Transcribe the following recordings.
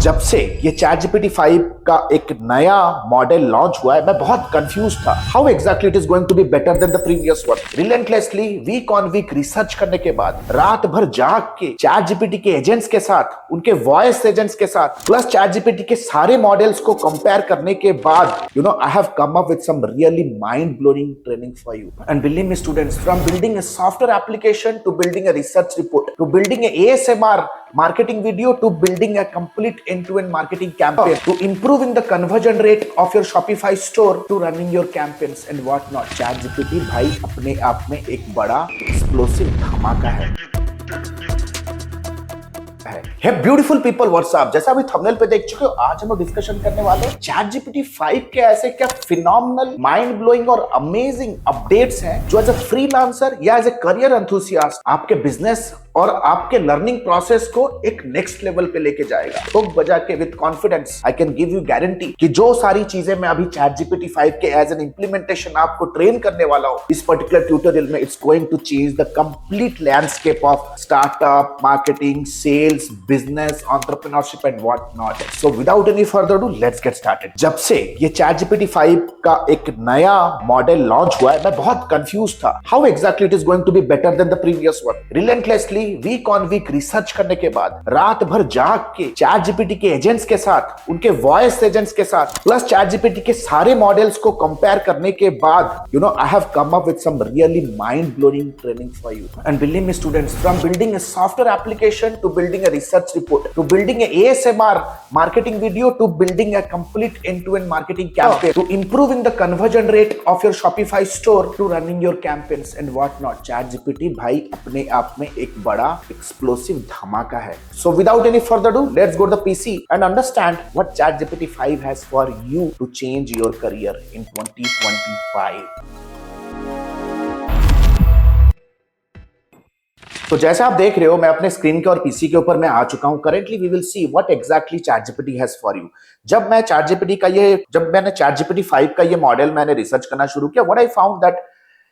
जब से ये चैट जीपीटी 5 का एक नया मॉडल लॉन्च हुआ है, मैं बहुत कंफ्यूज था how exactly it is going to be better than the previous one. Relentlessly week on week research करने के बाद, रात भर जाग के चैट जीपीटी के एजेंट्स के साथ, उनके वॉइस एजेंट्स के साथ, प्लस चैट जीपीटी के सारे मॉडल्स को कंपेयर करने के बाद, I have come up with some really mind blowing training for you. And believe me students, from building a software application to building a research report to building a ASMR marketing video to building a complete end-to-end marketing campaign to improving the conversion rate of your Shopify store to running your campaigns and what not, ChatGPT भाई अपने आप में एक बड़ा explosive धमाका है। Hey beautiful people, what's up. जैसा अभी थंबनेल पे देख चुके हो, आज हम लोग डिस्कशन करने वाले हैं चैट जीपीटी 5 के ऐसे क्या फिनोमिनल, माइंड ब्लोइंग और अमेजिंग अपडेट्स हैं जो एज ए फ्रीलांसर या एज ए करियर एंथुसियास्ट आपके बिजनेस और आपके लर्निंग प्रोसेस को एक नेक्स्ट लेवल पे लेके जाएगा। तो बजा के with confidence I can give you guarantee कि जो सारी चीजें मैं अभी चैट जीपीटी 5 के एज एन इंप्लीमेंटेशन आपको ट्रेन करने वाला हूं इस पर्टिकुलर ट्यूटोरियल में, it's going to change the complete landscape of startup, marketing, sales, business, entrepreneurship and what not. So without any further ado, let's get started. जब से ये चैट जीपीटी 5 का एक नया मॉडल लॉन्च हुआ है, मैं बहुत कंफ्यूज था how exactly it is going to be better than the previous one. Relentlessly week on week research करने के बाद, रात भर जाग के चैट जीपीटी के एजेंट्स के साथ, उनके वॉइस एजेंट्स के साथ, प्लस चैट जीपीटी के सारे मॉडल्स को कंपेयर करने के बाद, I have come up with some really mind blowing training for you. And believe me students, from building a software application to building a research report to building a ASMR marketing video to building a complete end-to-end marketing campaign to improving the conversion rate of your Shopify store to running your campaigns and what not, ChatGPT भाई अपने आप में एक बड़ा explosive धमाका है। So without any further ado, let's go to the PC and understand what ChatGPT 5 has for you to change your career in 2025. तो जैसे आप देख रहे हो, मैं अपने स्क्रीन के और पीसी के ऊपर मैं आ चुका हूं। Currently we will see what exactly ChatGPT has for you. जब मैंने ChatGPT 5 का ये मॉडल मैंने रिसर्च करना शुरू किया, what I found that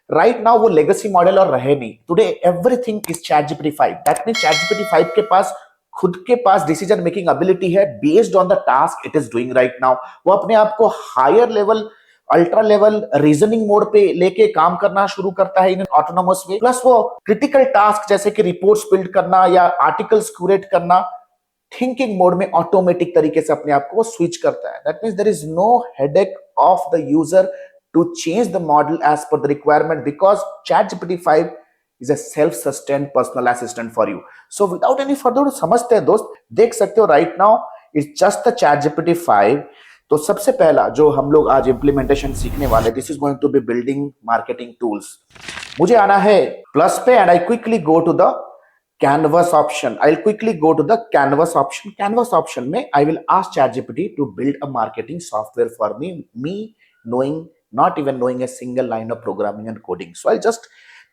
right now वो लेगेसी मॉडल और रहे नहीं। Today everything is ChatGPT 5। That means ChatGPT 5 के पास खुद के पास डिसीजन मेकिंग एबिलिटी है based on the task it is doing right now. वो अपने आप को higher level, ultra level reasoning mode पे लेके काम करना शुरू करता है इन ऑटोनोमस वे। प्लस वो क्रिटिकल टास्क जैसे कि रिपोर्ट्स बिल्ड करना या आर्टिकल्स क्यूरेट करना, थिंकिंग मोड में ऑटोमेटिक तरीके से अपने आप को वो स्विच करता है। That means there is no headache of the user to change the model as per the requirement because ChatGPT 5 is a self-sustained personal assistant for you. So without any further, समझते हैं दोस्त, देख सकते हो right now it's just the ChatGPT 5। तो सबसे पहला जो हम लोग आज इंप्लीमेंटेशन सीखने वाले, this is going to be building marketing tools. मुझे आना है प्लस पे and I quickly go to the canvas option. I will quickly go to the canvas option. Canvas option में I will ask ChatGPT to build a marketing software for me knowing, not even knowing a single line of programming and coding. So I just,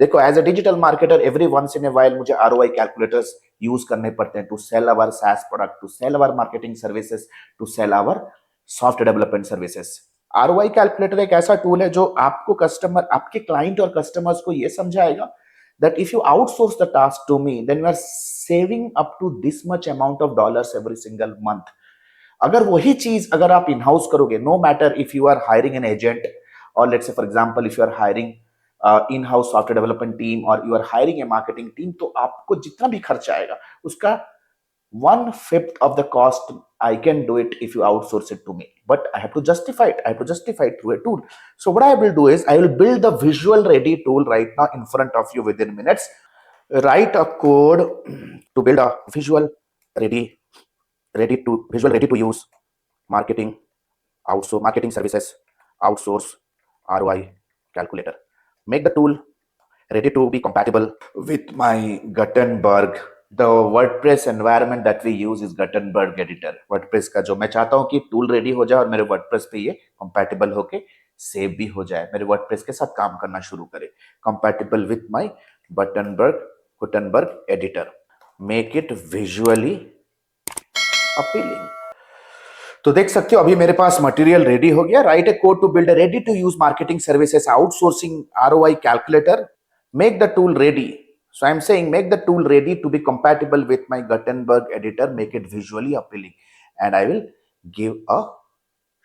देखो, as a digital marketer every once in a while मुझे ROI calculators use करने पड़ते हैं to sell our SaaS product, to sell our marketing services, to sell our software development services. ROI calculator एक ऐसा tool है जो आपको customer, आपके क्लाइंट और कस्टमर्स को ये समझाएगा that if you outsource the task to me then you are saving up to this much amount of dollars every single month। अगर वही चीज अगर आप इन हाउस करोगे, no matter if you are hiring an agent और let's say for example if you are hiring in house software development team और you are hiring a marketing team, तो आपको जितना भी खर्चा आएगा उसका 1/5 of the cost I can do it if you outsource it to me, but I have to justify it. I have to justify it through a tool. So what I will do is I will build the visual ready tool right now in front of you within minutes. Write a code to build a visual ready to use marketing services outsource ROI calculator. Make the tool ready to be compatible with my Gutenberg। The WordPress environment that we use is Gutenberg editor। WordPress का जो मैं चाहता हूँ कि tool ready हो जाए और मेरे WordPress पे ये compatible होके सेव भी हो जाए, मेरे WordPress के साथ काम करना शुरू करे। Compatible with my Gutenberg editor। Make it visually appealing। तो देख सकते हो अभी मेरे पास मटेरियल रेडी हो गया। Write a code to build a ready to use marketing services outsourcing ROI calculator. Make the tool ready. So I'm saying make the tool ready to be compatible with my Gutenberg editor, make it visually appealing and I will give a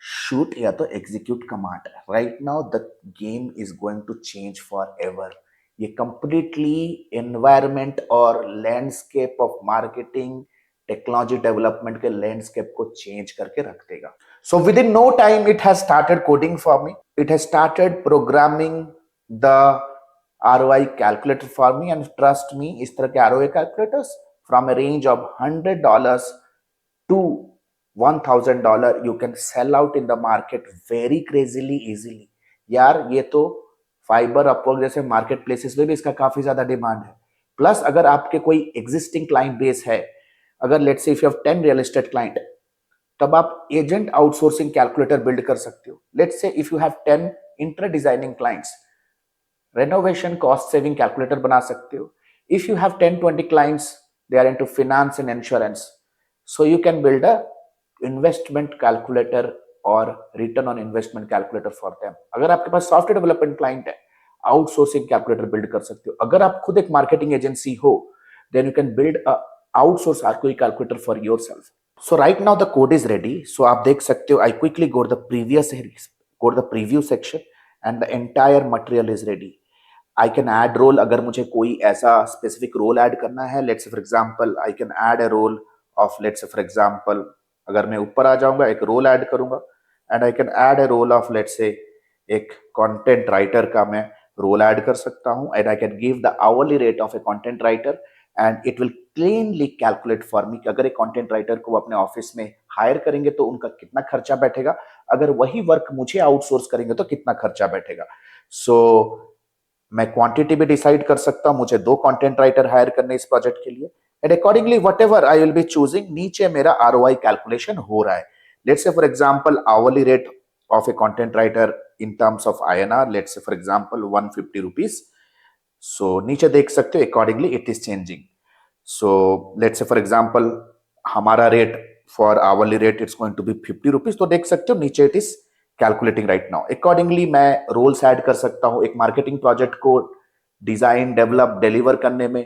shoot या तो execute command. Right now the game is going to change forever. ये completely environment और landscape of marketing technology development के landscape को change करके रख देगा. So within no time it has started coding for me, it has started programming the ROI calculator for me, and trust me, इस तरह के ROI calculators from a range of $100 to $1,000 you can sell out in the market very crazily easily. यार ये तो Fiverr Upwork जैसे market places में भी इसका काफी ज्यादा डिमांड है. प्लस अगर आपके कोई एग्जिस्टिंग क्लाइंट बेस है, अगर let's say if you have 10 real estate client, तब आप एजेंट आउटसोर्सिंग कैलकुलेटर बिल्ड कर सकते हो. Let's say if you have 10 interior designing clients, renovation cost saving calculator बना सकते हो. If you have 10-20 clients, they are into finance and insurance, so you can build a investment calculator और return on investment calculator for them. अगर आपके पास software development client है, outsourcing calculator build कर सकते हो. अगर आप खुद एक मार्केटिंग एजेंसी हो, then you can build a outsource ROI calculator for yourself. So right now the code is ready. So आप देख सकते हो, I quickly go to the preview section and the entire material is ready. I can add role अगर मुझे कोई ऐसा specific role add करना है. Let's say for example I can add a role of, let's say for example अगर मैं ऊपर आ जाऊंगा एक role add करूंगा, and I can add a role of, let's say एक content writer का मैं role add कर सकता हूं, and I can give the hourly rate of a content writer and it will cleanly calculate for me कि अगर एक content writer को अपने ऑफिस में हायर करेंगे तो उनका कितना खर्चा बैठेगा, अगर वही वर्क मुझे आउटसोर्स करेंगे तो कितना खर्चा बैठेगा. सो मैं क्वांटिटी भी डिसाइड कर सकता हूं, मुझे 2 कंटेंट राइटर हायर करने इस प्रोजेक्ट के लिए, and accordingly whatever I will be choosing, नीचे मेरा ROI कैलकुलेशन हो रहा है. Let's say for example hourly rate of a content writer in terms of INR, let's say for example 150 rupees. So नीचे देख सकते हो accordingly it is changing. So let's say for example हमारा rate for hourly rate it's going to be 50 rupees. तो देख सकते हो नीचे it is calculating right now. Accordingly मैं रोल्स ऐड कर सकता हूं. एक मार्केटिंग प्रोजेक्ट को डिजाइन डेवलप डिलीवर करने में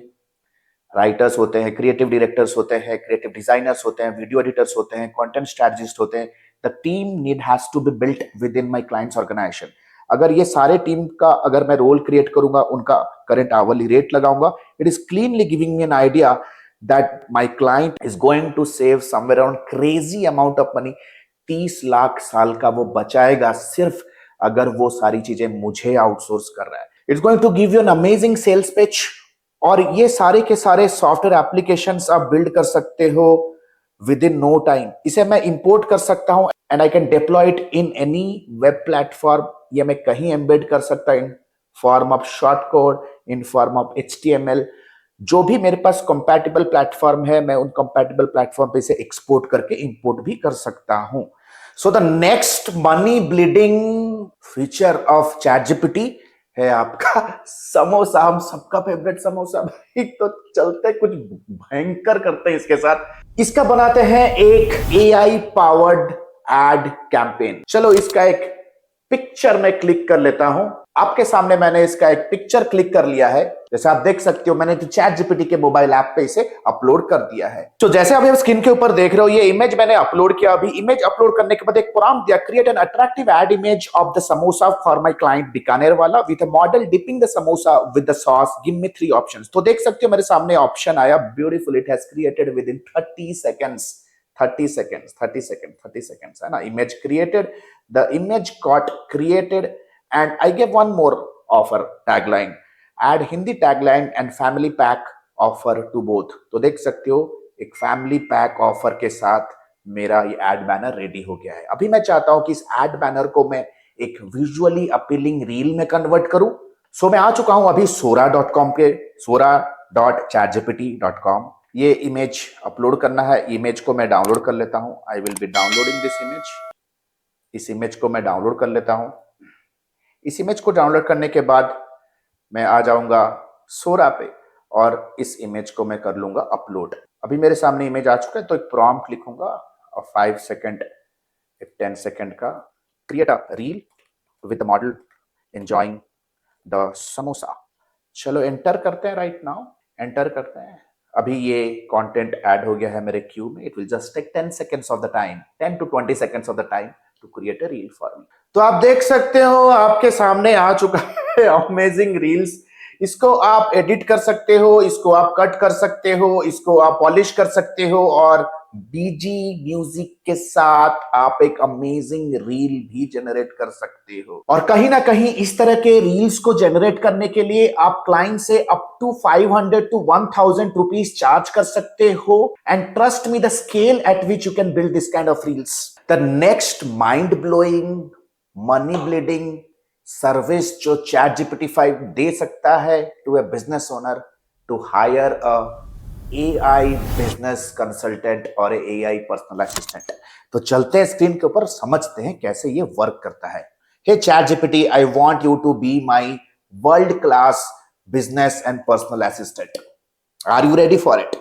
राइटर्स होते हैं, क्रिएटिव डायरेक्टर्स होते हैं, क्रिएटिव डिजाइनर्स होते हैं, वीडियो एडिटर्स होते हैं, कंटेंट स्ट्रेटजिस्ट होते हैं. The team need has to be built within my clients organization. अगर ये सारे टीम का अगर मैं रोल क्रिएट करूंगा, उनका करंट आवरली रेट लगाऊंगा, it is cleanly giving me an idea that my client is going to save somewhere around crazy amount of money. 30 lakh साल का वो बचाएगा सिर्फ अगर वो सारी चीजें मुझे आउटसोर्स कर रहा है. It's going to give you an amazing sales pitch. और ये सारे के सारे सॉफ्टवेयर एप्लीकेशंस आप बिल्ड कर सकते हो विद इन नो टाइम. इसे मैं इंपोर्ट कर सकता हूं and I can deploy it in any web platform. ये मैं कहीं एम्बेड कर सकता हूं in form of short code, in form of HTML. जो भी मेरे पास कंपैटिबल प्लेटफॉर्म है, मैं उन कंपैटिबल प्लेटफॉर्म पे इसे एक्सपोर्ट करके इंपोर्ट भी कर सकता हूं. So the next money bleeding feature of ChatGPT है आपका समोसा. हम सबका फेवरेट समोसा. भाई तो चलते कुछ भयंकर करते हैं इसके साथ. इसका बनाते हैं एक AI पावर्ड एड कैंपेन. चलो इसका एक पिक्चर में क्लिक कर लेता हूं. आपके सामने मैंने इसका एक पिक्चर क्लिक कर लिया है. जैसे आप देख सकते हो मैंने तो ChatGPT के मोबाइल ऐप पे इसे अपलोड कर दिया है. तो जैसे आप स्क्रीन के ऊपर देख रहे हो, ये इमेज मैंने अपलोड किया. अभी इमेज अपलोड करने के बाद एक प्रॉम्प्ट दिया, create an attractive ad image of the samosa for my client Bikaner वाला with a model dipping the samosa with the sauce, give me 3 options. तो देख सकते हो मेरे सामने ऑप्शन आया. Beautiful, it has created within 30 seconds. 30 seconds है ना. Image created, the image got created, and I gave one more offer tagline, add Hindi tagline and family pack offer to both. तो देख सकते हो एक family pack offer के साथ मेरा ये एड बैनर रेडी हो गया है. अभी मैं चाहता हूं कि इस एड बैनर को मैं एक विजुअली अपीलिंग रील में कन्वर्ट करूं. सो मैं आ चुका हूं अभी sora.com के, sora.chatgpt.com. ये इमेज अपलोड करना है. इमेज को मैं डाउनलोड कर लेता हूं. आई will B downloading this image. इस इमेज को मैं डाउनलोड कर लेता हूं. इस इमेज को डाउनलोड करने के बाद मैं आ जाऊंगा सोरा पे और इस इमेज को मैं कर लूंगा अपलोड. अभी मेरे सामने इमेज आ चुका है. तो एक प्रॉम्प्ट लिखूंगा और 5 सेकंड, एक 10 सेकंड का, create a reel with the model enjoying the samosa. चलो एंटर करते हैं. राइट नाउ एंटर करते हैं. अभी ये कंटेंट ऐड हो गया है मेरे क्यू में. It will just take 10 seconds of the time, 10 to 20 seconds of the time to create a reel for me. तो आप देख सकते हो आपके सामने आ चुका है अमेजिंग रील्स. इसको आप एडिट कर सकते हो, इसको आप कट कर सकते हो, इसको आप पॉलिश कर सकते हो और बीजी म्यूजिक के साथ आप एक अमेजिंग रील भी जनरेट कर सकते हो. और कहीं ना कहीं इस तरह के रील्स को जनरेट करने के लिए आप क्लाइंट से up to 500 to 1000 rupees charge कर सकते हो. And trust me, the scale at which you can build this kind of reels, the next mind blowing money bleeding service जो चैट जीपीटी 5 दे सकता है to a business owner to hire a AI business consultant और AI personal assistant. तो चलते हैं screen के ऊपर, समझते हैं कैसे ये वर्क करता है. Hey ChatGPT, I want you to be my world class business and personal assistant. Are you ready for it?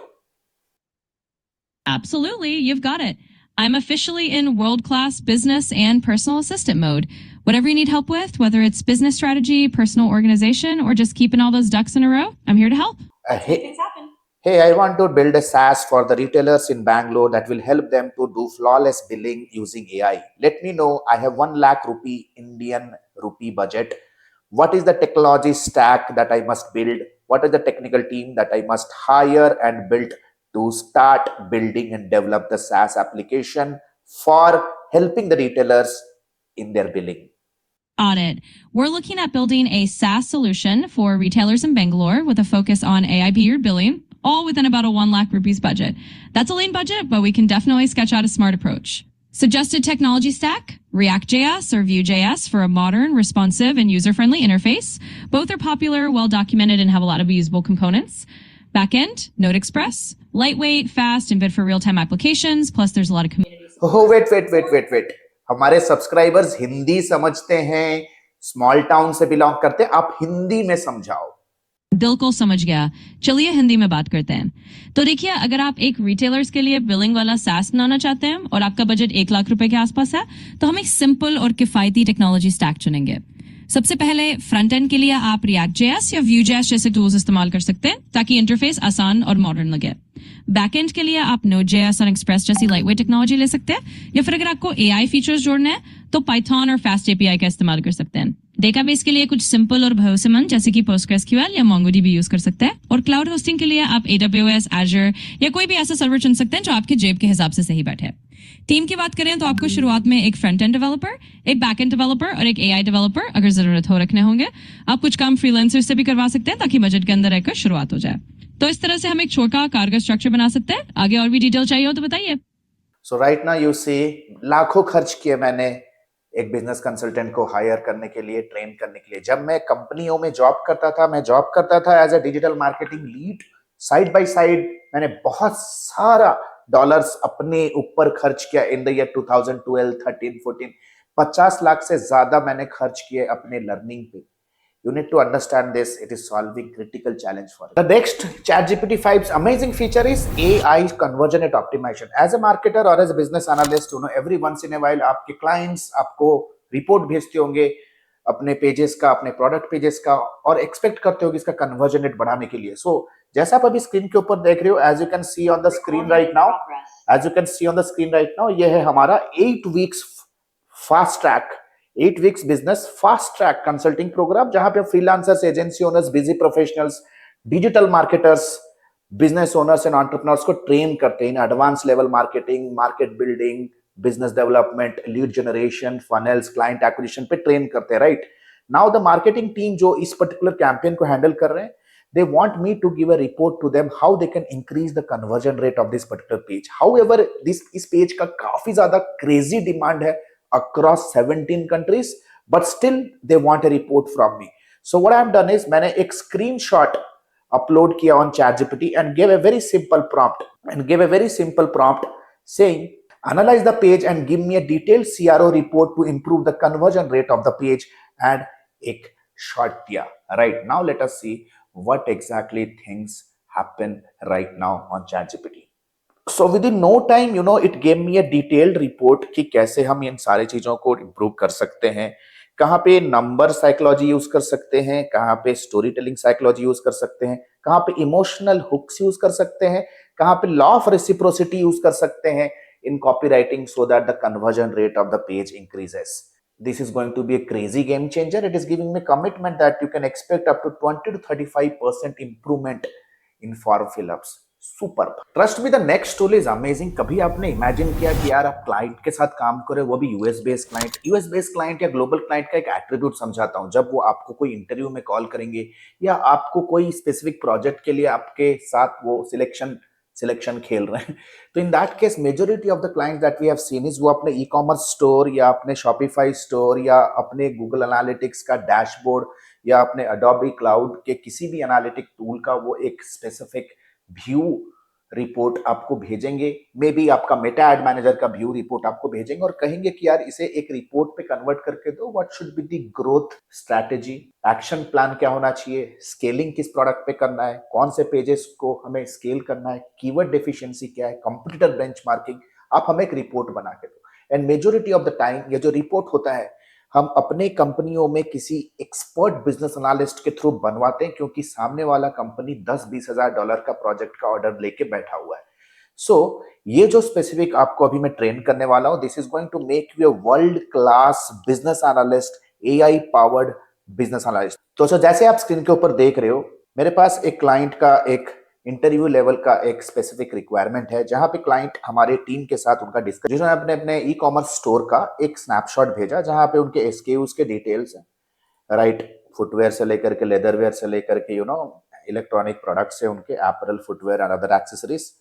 Absolutely, you've got it. I'm officially in world-class business and personal assistant mode. Whatever you need help with, whether it's business strategy, personal organization, or just keeping all those ducks in a row, I'm here to help. Hey, I want to build a SaaS for the retailers in Bangalore that will help them to do flawless billing using AI. Let me know. I have 1 lakh rupee Indian rupee budget. What is the technology stack that I must build? What is the technical team that I must hire and build to start building and develop the SaaS application for helping the retailers in their billing? On it. We're looking at building a SaaS solution for retailers in Bangalore with a focus on AI-powered billing, all within about a 1 lakh rupees budget. That's a lean budget, but we can definitely sketch out a smart approach. Suggested technology stack, React.js or Vue.js for a modern, responsive, and user-friendly interface. Both are popular, well-documented, and have a lot of usable components. Backend, Node Express. Lightweight, fast, and built for real-time applications. Plus, there's a lot of community. Oh, wait. हमारे subscribers Hindi समझते हैं, small town से belong करते हैं, आप हिंदी में समझाओ. बिल्कुल समझ गया. चलिए हिंदी में बात करते हैं. तो देखिए, अगर आप एक रिटेलर्स के लिए बिलिंग वाला SaaS बनाना चाहते हैं और आपका बजट 1 लाख रुपए के आसपास है, तो हम एक सिंपल और किफायती टेक्नोलॉजी स्टैक चुनेंगे. सबसे पहले फ्रंट एंड के लिए आप React.js या Vue.js जैसे टूल्स इस्तेमाल कर सकते हैं ताकि इंटरफेस आसान और मॉडर्न लगे. बैकएंड के लिए आप Node.js और Express जैसी लाइटवेट टेक्नोलॉजी ले सकते हैं, या फिर अगर आपको AI फीचर्स जोड़ने हैं तो Python और Fast API का इस्तेमाल कर सकते हैं. डेटाबेस के लिए कुछ सिंपल और भरोसेमंद जैसे कि PostgreSQL या MongoDB यूज कर सकते हैं. और क्लाउड होस्टिंग के लिए आप AWS, Azure या कोई भी ऐसा सर्वर चुन सकते हैं जो आपके जेब के हिसाब से सही बैठे. टीम की बात करें तो आपको शुरुआत में एक फ्रंट एंड डेवलपर, एक बैक एंड डेवलपर और एक AI डेवलपर अगर जरूरत हो रखने होंगे. आप कुछ काम फ्रीलांसर से भी करवा सकते हैं ताकि बजट के अंदर रहकर शुरुआत हो जाए. तो इस तरह से हम एक छोटा कारगर स्ट्रक्चर बना सकते हैं. आगे और भी डिटेल चाहिए हो तो बताइए. सो राइट नाउ यू सी, लाखों खर्च किए मैंने एक बिजनेस कंसल्टेंट को हायर करने के लिए, ट्रेन करने के लिए. जब मैं कंपनियों में जॉब करता था as a digital marketing lead. Side by side मैंने बहुत सारा डॉलर्स अपने ऊपर खर्च किया इन द ईयर 2012, 13, 14. 50 लाख से ज्यादा मैंने खर्च किए अपने लर्निंग पे. You need to understand this. It is solving critical challenge for you. The next ChatGPT 5's amazing feature is AI conversion rate optimization. As a marketer or as a business analyst, every once in a while आपके clients आपको report भेजते होंगे अपने pages का, अपने product pages का, और expect करते होंगे इसका कन्वर्जन रेट बढ़ाने के लिए. सो जैसा आप अभी स्क्रीन के ऊपर देख रहे हो, as you can see on the screen right now, ये है हमारा 8 weeks fast track 8 weeks business fast track consulting programme, जहां पे freelancers, agency owners, busy professionals, digital marketers, business owners and entrepreneurs को ट्रेन करते हैं advance level marketing, market building, business development, lead generation, funnels, client acquisition पे train करते हैं. Right now the marketing team जो इस पर्टिकुलर कैंपेन को handle कर रहे हैं, they want me to give a report to them how they can increase the conversion rate of this particular page. However, इस पेज का काफी ज्यादा क्रेजी डिमांड है across 17 countries, but still they want a report from me. So what I've done is मैंने एक screenshot upload किया on ChatGPT and gave a very simple prompt saying analyze the page and give me a detailed CRO report to improve the conversion rate of the page, and एक shot दिया. Right now let us see what exactly things happen right now on ChatGPT. So within no time, it gave me a detailed report कि कैसे हम इन सारी चीजों को improve कर सकते हैं, कहाँ पे नंबर साइकोलॉजी यूज कर सकते हैं, कहाँ पे स्टोरी टेलिंग साइकोलॉजी यूज कर सकते हैं, कहाँ पे इमोशनल हुक्स यूज कर सकते हैं, कहाँ पे लॉ ऑफ रेसिप्रोसिटी यूज कर सकते हैं in copywriting so that the conversion rate of the page increases. This is going to be a crazy game changer. It is giving me commitment that you can expect up to 20 to 35% improvement in form fill-ups. Super trust me the next tool is amazing. कभी आपने imagine किया कि यार आप client के साथ काम करें, वो भी US based client. US based client या ग्लोबल क्लाइंट का एक एट्रीब्यूट समझाता हूं. जब वो आपको कोई इंटरव्यू में कॉल करेंगे या आपको कोई स्पेसिफिक प्रोजेक्ट के लिए आपके साथ वो सिलेक्शन खेल रहे हैं, तो in that case majority of the clients that we have seen is वो अपने ई कॉमर्स स्टोर या अपने शॉपिफाई स्टोर या अपने गूगल एनालिटिक्स का डैशबोर्ड या अपने अडोबी क्लाउड के किसी भी एनालिटिक टूल का वो एक स्पेसिफिक व्यू रिपोर्ट आपको भेजेंगे. मे बी आपका मेटा एड मैनेजर का व्यू रिपोर्ट आपको भेजेंगे और कहेंगे कि यार इसे एक रिपोर्ट पे कन्वर्ट करके दो. What should be the growth strategy, action plan क्या होना चाहिए, स्केलिंग किस प्रोडक्ट पे करना है, कौन से पेजेस को हमें स्केल करना है, कीवर्ड डेफिशिएंसी क्या है, कंपटीटर बेंचमार्किंग. आप हमें एक रिपोर्ट बना के दो. And majority of the time ये जो रिपोर्ट होता है हम अपने कंपनियों में किसी एक्सपर्ट बिजनेस एनालिस्ट के थ्रू बनवाते हैं, क्योंकि सामने वाला कंपनी 10-20 हजार डॉलर का प्रोजेक्ट का ऑर्डर लेके बैठा हुआ है. सो ये जो स्पेसिफिक आपको अभी मैं ट्रेन करने वाला हूं, this is going to make you a world class business analyst, AI powered business analyst. तो जैसे आप स्क्रीन के ऊपर देख रहे हो, मेरे पास एक क्लाइंट का एक इंटरव्यू लेवल का एक स्पेसिफिक रिक्वायरमेंट है, जहां पे क्लाइंट हमारे टीम के साथ उनका डिस्कस, जिन्होंने अपने ई कॉमर्स स्टोर का एक स्नैपशॉट भेजा जहां पे उनके एसकेयूज के डिटेल्स हैं. राइट, फुटवेयर से लेकर के लेदरवेयर से लेकर के इलेक्ट्रॉनिक प्रोडक्ट्स है, उनके एपरल, फुटवेयर और अदर एक्सेसरीज.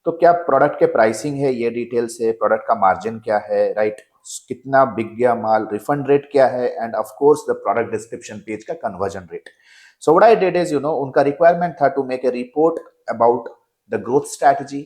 तो क्या प्रोडक्ट के प्राइसिंग है, ये डिटेल्स है, प्रोडक्ट का मार्जिन क्या है, राइट, कितना बिक गया माल, रिफंड रेट क्या है, and of course the product description page का conversion rate. So what I did is, उनका रिक्वायरमेंट था to make a report about the growth strategy,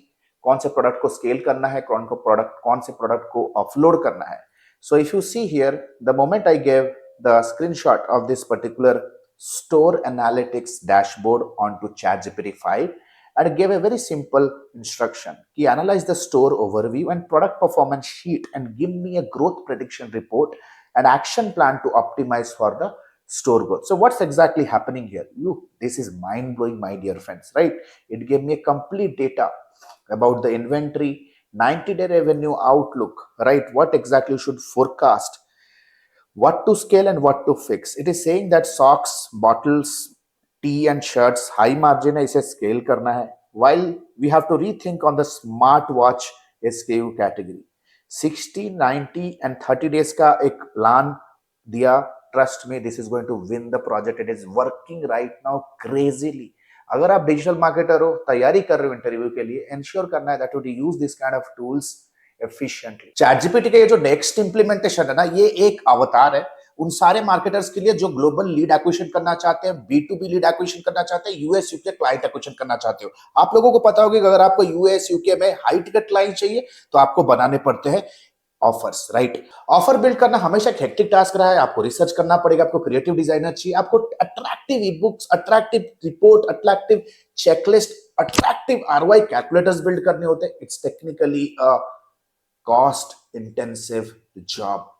कौन से प्रोडक्ट को स्केल करना है, कौन से प्रोडक्ट को ऑफलोड करना है. So if you see here, the moment I gave the screenshot of this particular store analytics dashboard onto ChatGPT 5 and gave a very simple instruction कि analyze the store overview and product performance sheet and give me a growth prediction report and action plan to optimize for the store growth. So what's exactly happening here? This is mind blowing, my dear friends, right? It gave me a complete data about the inventory, 90-day revenue outlook, right? What exactly you should forecast, what to scale and what to fix. It is saying that socks, bottles, tea and shirts, high margin है, इसे scale करना है. While we have to rethink on the smartwatch SKU category. 60, 90 and 30 days का एक plan दिया. Trust me, this is going to win the project. It is working right now crazily. अगर आप digital marketer हो, तैयारी कर रहे हो इंटरव्यू के लिए, इंश्योर करना है that you use this kind of tools efficiently. ChatGPT का ये जो नेक्स्ट इंप्लीमेंटेशन है ना, ये एक अवतार है उन सारे मार्केटर्स के लिए जो ग्लोबल लीड एक्विजिशन करना चाहते हैं, B2B लीड एक्विजिशन करना चाहते हैं, यूएस यूके क्लाइंट एक्विजिशन करना चाहते हो. आप लोगों को पता होगा कि अगर आपको यूएस यूके में हाई टिकट क्लाइंट चाहिए तो आपको बनाने पड़ते हैं ऑफर्स, राइट. ऑफर बिल्ड करना हमेशा एक हेक्टिक टास्क रहा है. आपको रिसर्च करना पड़ेगा, आपको क्रिएटिव डिजाइनर चाहिए, आपको attractive e books, attractive report, attractive checklist, attractive ROI calculators build करने होते हैं. It's technically a cost intensive job.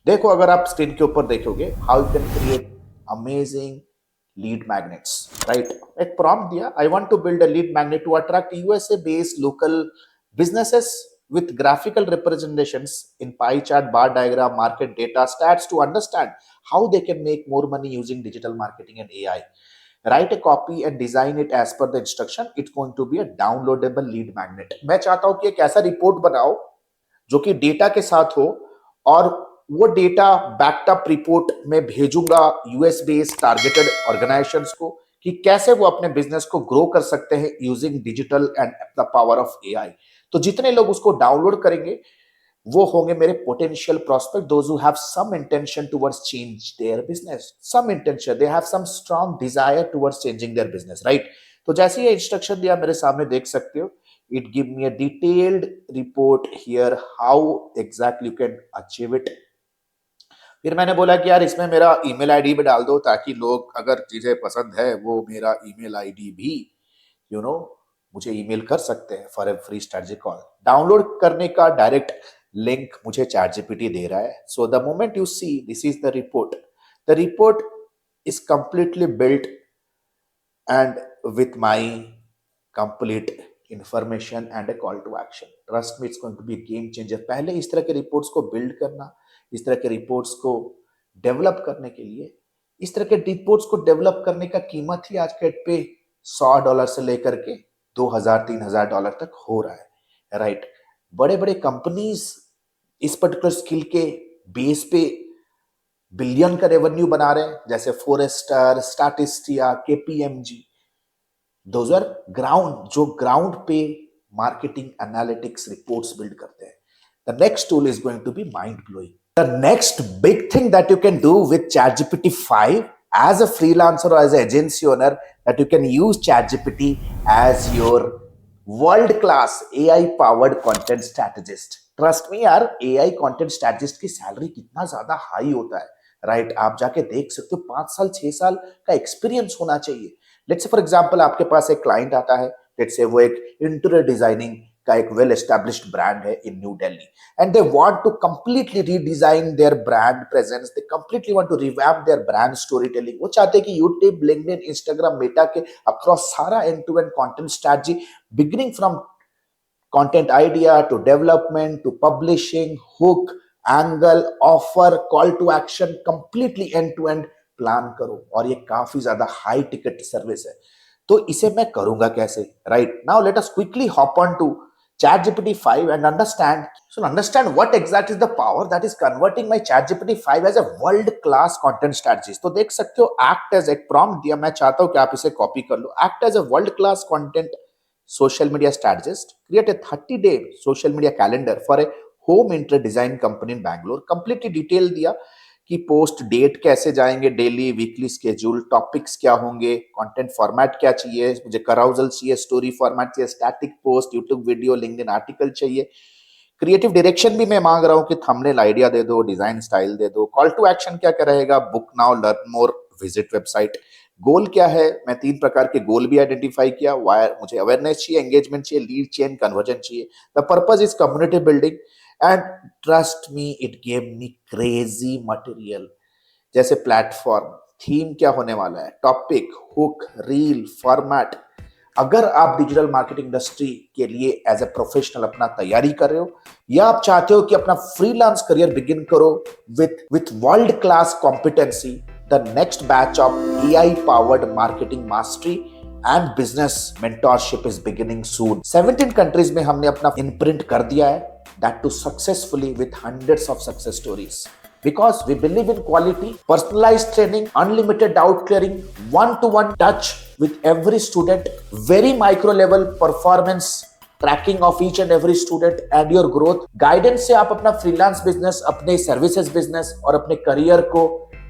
देखो, अगर आप स्क्रीन के ऊपर देखोगे, how you can create amazing lead magnets, right. एक प्रॉम्प्ट दिया, I want to build a lead magnet to attract USA based local businesses with graphical representations in pie chart, bar diagram, market data, stats to understand how they can make more money using digital marketing and AI. Write a copy and design it as per the instruction. It's going to be a downloadable lead magnet. मैं चाहता हूं कि एक ऐसा report बनाओ जो कि data के साथ हो और वो डेटा बैकअप रिपोर्ट में भेजूंगा यूएस बेस्ड टारगेटेड ऑर्गेनाइजेशंस को कि कैसे वो अपने बिजनेस को ग्रो कर सकते हैं using digital and the power of AI. तो जितने लोग उसको डाउनलोड करेंगे वो होंगे मेरे potential prospect, those who have some intention towards change their business, some intention, they have some strong desire towards changing their business, right. तो जैसे ये इंस्ट्रक्शन दिया मेरे सामने देख सकते हो, it give me a detailed report here how exactly you can achieve it. फिर मैंने बोला कि यार इसमें मेरा ईमेल आईडी भी डाल दो ताकि लोग अगर चीजें पसंद है वो मेरा ईमेल आईडी भी मुझे ईमेल कर सकते हैं for a free strategy call. Download करने का डायरेक्ट लिंक मुझे ChatGPT दे रहा है. So the moment you see, this is the report. The report is completely built and with my complete information and a call to action. Trust me, it's going to be a game changer. पहले इस तरह के reports को build करना, इस तरह के reports को डेवलप करने के लिए, इस तरह के रिपोर्ट्स को डेवलप करने का कीमत ही आज के डेट पे $100 से लेकर के $2,000-3,000 तक हो रहा है, राइट? बड़े बड़े कंपनीज इस पर्टिकुलर स्किल के बेस पे बिलियन का रेवेन्यू बना रहे हैं, जैसे Forrester, Statista, KPMG. Those are ground, जो ग्राउंड पे मार्केटिंग एनालिटिक्स रिपोर्ट्स बिल्ड करते हैं. The next tool is going to be mind blowing. The next big thing that you can do with ChatGPT 5 as a freelancer or as an agency owner, that you can use ChatGPT as your world class AI powered content strategist. Trust me यार, AI content strategist की salary कितना ज्यादा high होता है, right? आप जाके देख सकते हो. 5 साल 6 साल का एक्सपीरियंस होना चाहिए. लेट्स से फॉर एग्जांपल आपके पास एक क्लाइंट आता है, लेट्स से वो एक इंटीरियर डिजाइनिंग का एक वेल एस्टैब्लिश्ड ब्रांड है in New Delhi, and they want to completely redesign their brand presence. They completely want to revamp their brand storytelling. वो चाहते हैं कि यूट्यूब, लिंक्डइन, इंस्टाग्राम, मेटा के अक्रॉस सारा end to end content strategy, beginning from content idea to development to publishing, hook, angle, offer, call to action, completely end to end plan करो. और ये काफी ज्यादा हाई टिकट सर्विस है. तो इसे मैं करूंगा कैसे, right? Now let us quickly hop on to ChatGPT 5 and understand what exactly is the power that is converting my ChatGPT 5 as a world class content strategist. तो देख सकते हो, act as एक prompt दिया, मैं चाहता हूं कि आप इसे कॉपी कर लो. Act as a world class content social media strategist, create a 30-day social media calendar for a home interior design company in Bangalore. Completely detail दिया कि पोस्ट डेट कैसे जाएंगे, डेली, वीकली स्केड्यूल, टॉपिक्स क्या होंगे, content format क्या चाहिए, मुझे कराउजल चाहिए, स्टोरी फॉर्मेट चाहिए, static post, YouTube video, LinkedIn article चाहिए. क्रिएटिव डायरेक्शन भी मैं मांग रहा हूं कि थंबनेल आइडिया दे दो, डिजाइन स्टाइल दे दो. कॉल टू एक्शन क्या क्या रहेगा? Book now, learn more, visit website. Goal क्या है? मैं 3 प्रकार के गोल भी आइडेंटिफाई किया. वायर, मुझे अवेयरनेस चाहिए, एंगेजमेंट चाहिए, लीड चेन, कन्वर्जन चाहिए. The purpose is community building, and trust me, it gave me crazy material. जैसे प्लेटफॉर्म, थीम क्या होने वाला है, टॉपिक, हुक, रील, फॉर्मेट. अगर आप डिजिटल मार्केटिंग इंडस्ट्री के लिए एज ए प्रोफेशनल अपना तैयारी कर रहे हो, या आप चाहते हो कि अपना फ्रीलांस करियर बिगिन करो with world class competency, the next batch of AI powered marketing mastery and business mentorship is beginning soon. 17 countries में हमने अपना imprint कर दिया है, that too successfully with hundreds of success stories. Because we believe in quality, personalized training, unlimited doubt clearing, one-to-one touch with every student, very micro level performance tracking of each and every student and your growth. Guidance से आप अपना freelance business, अपने services business और अपने career को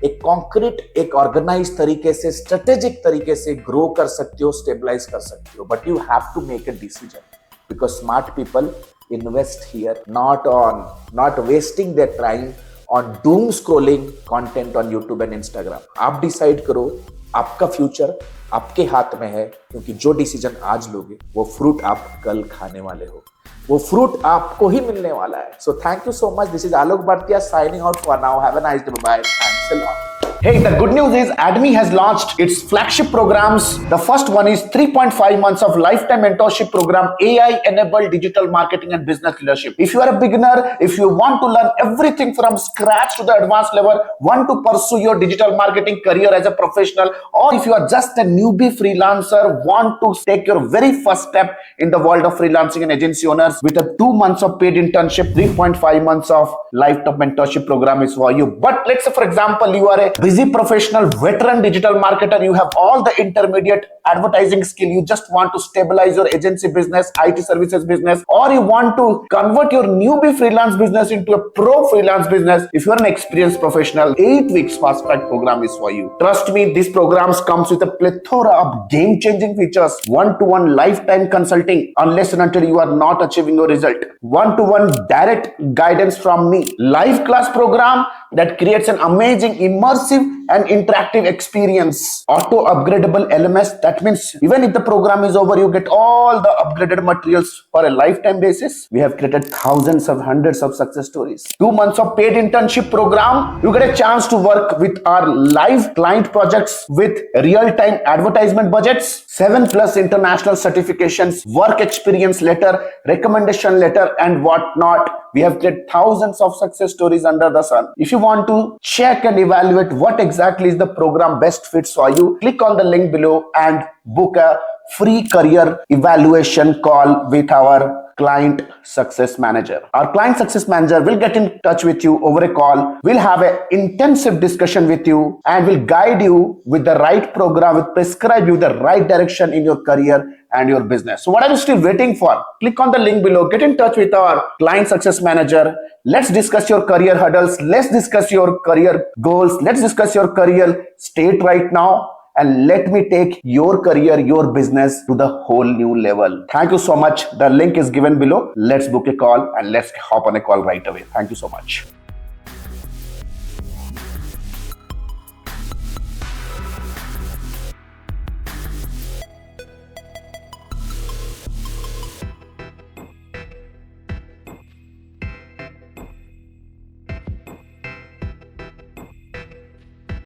एक concrete, एक organise तरीके से, स्ट्रेटेजिक तरीके से ग्रो कर सकते हो, स्टेबलाइज कर सकते हो. But you have to make a decision, because smart people invest here, not wasting their time on doom scrolling content on YouTube and Instagram. आप डिसाइड करो, आपका फ्यूचर आपके हाथ में है, क्योंकि जो डिसीजन आज लोगे वो फ्रूट आप कल खाने वाले हो, वो फ्रूट आपको ही मिलने वाला है. So thank you so much. This is Alok Bhartiya signing out for now. Have a nice day. Bye. Thanks a lot. Hey, the good news is ADMI has launched its flagship programs. The first one is 3.5 months of lifetime mentorship program, AI-enabled digital marketing and business leadership. If you are a beginner, if you want to learn everything from scratch to the advanced level, want to pursue your digital marketing career as a professional, or if you are just a newbie freelancer, want to take your very first step in the world of freelancing and agency owners with a 2 months of paid internship, 3.5 months of lifetime mentorship program is for you. But let's say, for example, you are a busy professional, veteran digital marketer, you have all the intermediate advertising skill, you just want to stabilize your agency business, IT services business, or you want to convert your newbie freelance business into a pro freelance business. If you are an experienced professional, 8 weeks fast track program is for you. Trust me, this program comes with a plethora of game changing features, one-to-one lifetime consulting unless and until you are not achieving your result, one-to-one direct guidance from me, live class program that creates an amazing immersive and interactive experience, auto upgradable LMS. That means even if the program is over, you get all the upgraded materials for a lifetime basis. We have created thousands of hundreds of success stories. 2 months of paid internship program, you get a chance to work with our live client projects with real-time advertisement budgets. 7+ international certifications, work experience letter, recommendation letter, and whatnot. We have get thousands of success stories under the sun. If you want to check and evaluate what exactly is the program best fits for you, click on the link below and book a free career evaluation call with our client success manager. Our client success manager will get in touch with you over a call. We'll have an intensive discussion with you and will guide you with the right program, will prescribe you the right direction in your career and your business. So what are you still waiting for? Click on the link below, get in touch with our client success manager. Let's discuss your career hurdles. Let's discuss your career goals. Let's discuss your career state right now. And let me take your career, your business to the whole new level. Thank you so much. The link is given below. Let's book a call and let's hop on a call right away. Thank you so much.